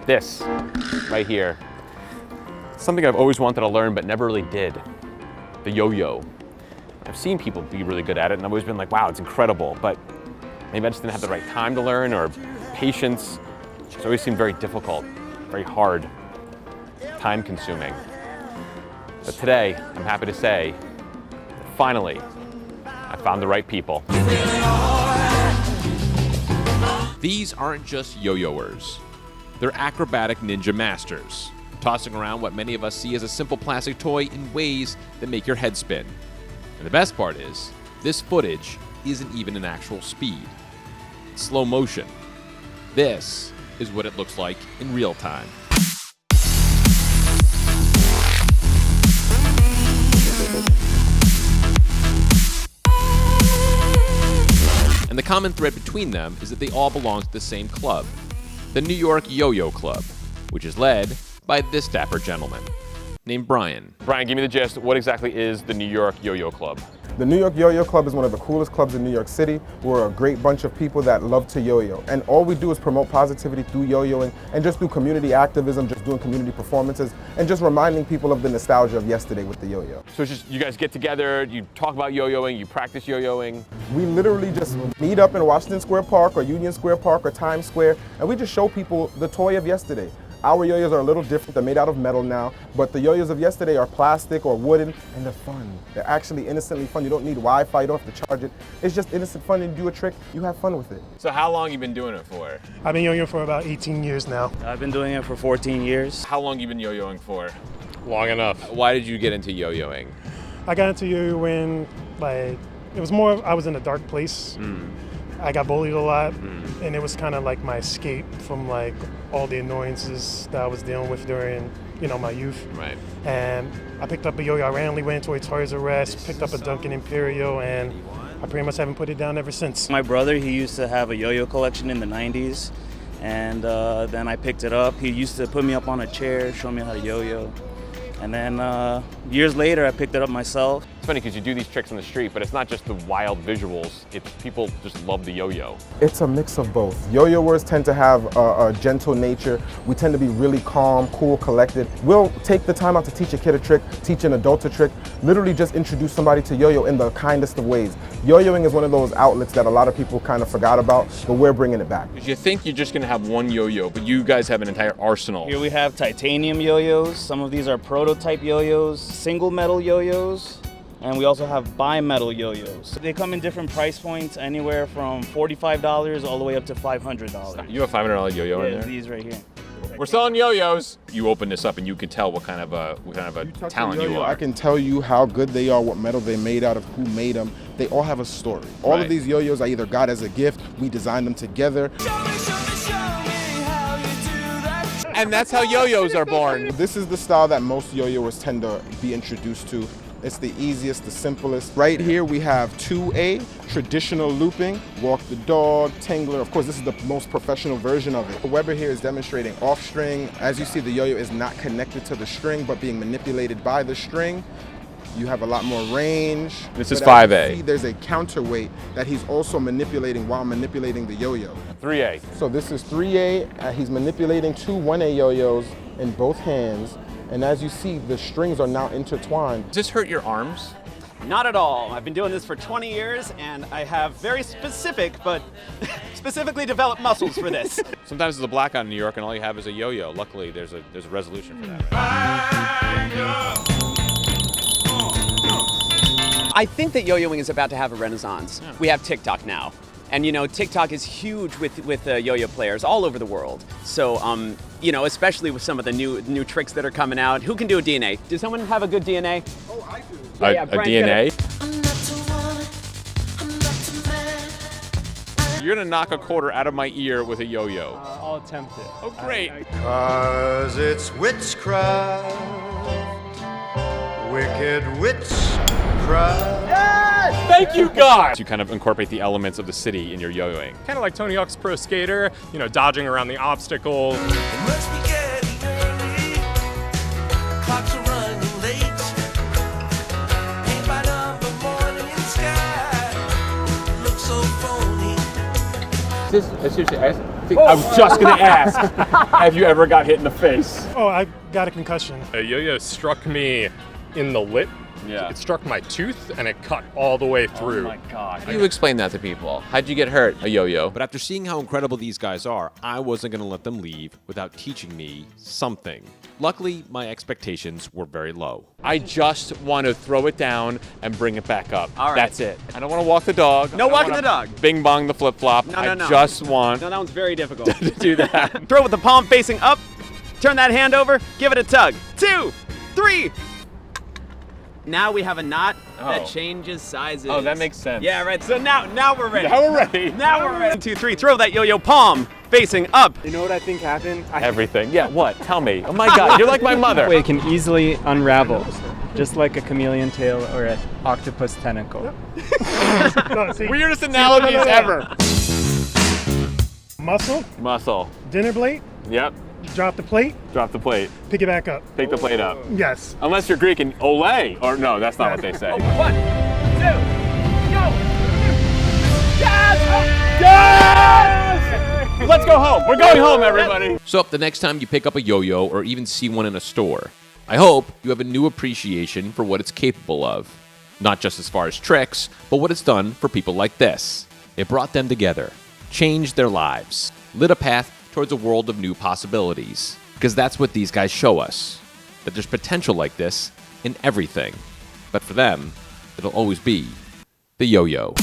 This right here. Something I've always wanted to learn but never really did. The yo-yo. I've seen people be really good at it and I've always been like, wow, it's incredible, but maybe I just didn't have the right time to learn or patience. It's always seemed very difficult, very hard, time consuming. But today, I'm happy to say, finally, I found the right people. These aren't just yo-yoers. They're acrobatic ninja masters, tossing around what many of us see as a simple plastic toy in ways that make your head spin. And the best part is, this footage isn't even in actual speed. It's slow motion. This is what it looks like in real time. And the common thread between them is that they all belong to the same club, the New York Yo-Yo Club, which is led by this dapper gentleman named Brian. Brian, give me the gist. What exactly is the New York Yo-Yo Club? The New York Yo-Yo Club is one of the coolest clubs in New York City. We're a great bunch of people that love to yo-yo. And all we do is promote positivity through yo-yoing and just through community activism, just doing community performances, and just reminding people of the nostalgia of yesterday with the yo-yo. So it's just you guys get together, you talk about yo-yoing, you practice yo-yoing. We literally just meet up in Washington Square Park or Union Square Park or Times Square, and we just show people the toy of yesterday. Our yo-yos are a little different. They're made out of metal now, but the yo-yos of yesterday are plastic or wooden, and they're fun. They're actually innocently fun. You don't need Wi-Fi, you don't have to charge it. It's just innocent fun. You do a trick, you have fun with it. So how long you been doing it for? I've been yo-yoing for about 18 years now. I've been doing it for 14 years. How long you been yo-yoing for? Long enough. Why did you get into yo-yoing? I got into yo-yoing, like, it was more, I was in a dark place. I got bullied a lot, and it was kind of like my escape from like all the annoyances that I was dealing with during, my youth. Right. And I picked up a yo-yo. I randomly went into a Toys R Us, picked up a Duncan Imperial, and I pretty much haven't put it down ever since. My brother, he used to have a yo-yo collection in the 90s, and then I picked it up. He used to put me up on a chair, show me how to yo-yo. And then years later, I picked it up myself. It's funny because you do these tricks on the street, but it's not just the wild visuals. It's people just love the yo-yo. It's a mix of both. Yo-yoers tend to have a gentle nature. We tend to be really calm, cool, collected. We'll take the time out to teach a kid a trick, teach an adult a trick, literally just introduce somebody to yo-yo in the kindest of ways. Yo-yoing is one of those outlets that a lot of people kind of forgot about, but we're bringing it back. Because you think you're just going to have one yo-yo, but you guys have an entire arsenal. Here we have titanium yo-yos. Some of these are prototype yo-yos, single metal yo-yos, and we also have bi-metal yo-yos. They come in different price points, anywhere from $45 all the way up to $500. You have a $500 yo-yo in there? These right here. We're selling yo-yos. You open this up and you can tell what kind of a talent you are. I can tell you how good they are, what metal they made out of, who made them. They all have a story. All of these yo-yos I either got as a gift, we designed them together. And that's how yo-yos are born. This is the style that most yo-yoers tend to be introduced to. It's the easiest, the simplest. Right here we have 2A, traditional looping, walk the dog, tingler. Of course, this is the most professional version of it. Weber here is demonstrating off string. As you see, the yo-yo is not connected to the string, but being manipulated by the string. You have a lot more range. This is 5A. See, there's a counterweight that he's also manipulating while manipulating the yo-yo. 3A. So this is 3A. He's manipulating two 1A yo-yos in both hands. And as you see, the strings are now intertwined. Does this hurt your arms? Not at all. I've been doing this for 20 years and I have very specific, but specifically developed muscles for this. Sometimes there's a blackout in New York and all you have is a yo-yo. Luckily, there's a resolution for that. I think that yo-yoing is about to have a renaissance. We have TikTok now. And TikTok is huge with yo-yo players all over the world. So, especially with some of the new tricks that are coming out. Who can do a DNA? Does someone have a good DNA? Oh, I do. A DNA? You're gonna knock a quarter out of my ear with a yo-yo. I'll attempt it. Oh, great. 'Cause it's witchcraft, wicked witchcraft. Thank you, God! You kind of incorporate the elements of the city in your yo-yoing. Kind of like Tony Hawk's Pro Skater, dodging around the obstacle. Is this seriously I was just gonna ask, have you ever got hit in the face? Oh, I got a concussion. A yo-yo struck me in the lip. Yeah. It struck my tooth and it cut all the way through. Oh my God. How do you explain that to people? How'd you get hurt? A yo-yo. But after seeing how incredible these guys are, I wasn't going to let them leave without teaching me something. Luckily, my expectations were very low. I just want to throw it down and bring it back up. All right. That's it. I don't want to walk the dog. No I don't walking wanna the dog. Bing bong the flip-flop. No, I no. just want No, that one's very difficult. to do that. Throw with the palm facing up. Turn that hand over. Give it a tug. 2, 3. Now we have a knot that changes sizes. Oh, that makes sense. Yeah, right. So now we're ready. Now we're ready. Now we're ready. 1, 2, 3. Throw that yo-yo palm facing up. You know what I think happened? Everything. Yeah, what? Tell me. Oh my God, you're like my mother. It can easily unravel, just like a chameleon tail or an octopus tentacle. No, see, Weirdest analogies ever. muscle, Muscle. dinner plate, Yep. drop the plate, Drop the plate. pick it back up. Pick the plate up. Yes. Unless you're Greek and ole. Or no, that's not what they say. 1, 2, go. Yes! Let's go home. We're going home, everybody. So the next time you pick up a yo-yo or even see one in a store, I hope you have a new appreciation for what it's capable of. Not just as far as tricks, but what it's done for people like this. It brought them together, changed their lives, lit a path towards a world of new possibilities. Because that's what these guys show us, that there's potential like this in everything. But for them, it'll always be the yo-yo.